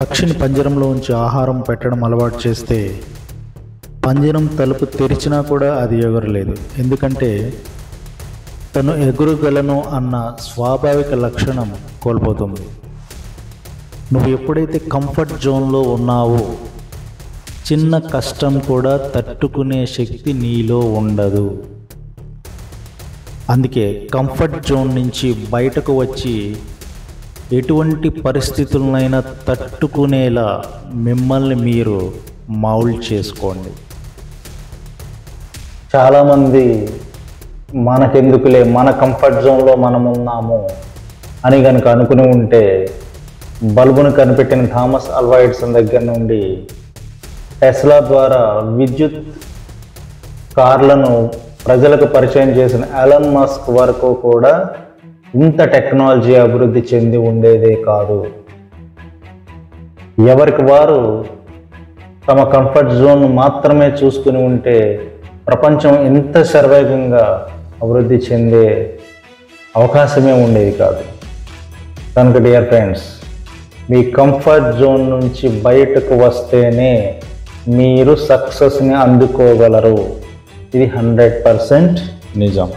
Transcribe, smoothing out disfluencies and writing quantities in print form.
పక్షిని పంజరంలో ఉంచి ఆహారం పెట్టడం అలవాటు చేస్తే పంజరం తలుపు తెరిచినా కూడా అది ఎగరలేదు. ఎందుకంటే తను ఎగురగలను అన్న స్వాభావిక లక్షణం కోల్పోతుంది. నువ్వు ఎప్పుడైతే కంఫర్ట్ జోన్లో ఉన్నావో చిన్న కష్టం కూడా తట్టుకునే శక్తి నీలో ఉండదు. అందుకే కంఫర్ట్ జోన్ నుంచి బయటకు వచ్చి ఎటువంటి పరిస్థితులనైనా తట్టుకునేలా మిమ్మల్ని మీరు మౌల్డ్ చేసుకోండి. చాలామంది మనకెందుకులే, మన కంఫర్ట్ జోన్లో మనం ఉన్నాము అని కనుక అనుకుని ఉంటే బల్బును కనిపెట్టిన థామస్ ఆల్వా ఎడిసన్ దగ్గర నుండి టెస్లా ద్వారా విద్యుత్ కార్లను ప్రజలకు పరిచయం చేసిన ఎలాన్ మస్క్ వరకు కూడా ఇంత టెక్నాలజీ అభివృద్ధి చెంది ఉండేదే కాదు. ఎవరికి వారు తమ కంఫర్ట్ జోన్ మాత్రమే చూసుకుని ఉంటే ప్రపంచం ఇంత శరవేగంగా అభివృద్ధి చెందే అవకాశమే ఉండేది కాదు. కనుక డియర్ ఫ్రెండ్స్, మీ కంఫర్ట్ జోన్ నుంచి బయటకు వస్తేనే మీరు సక్సెస్ని అందుకోగలరు. ఇది 100% నిజం.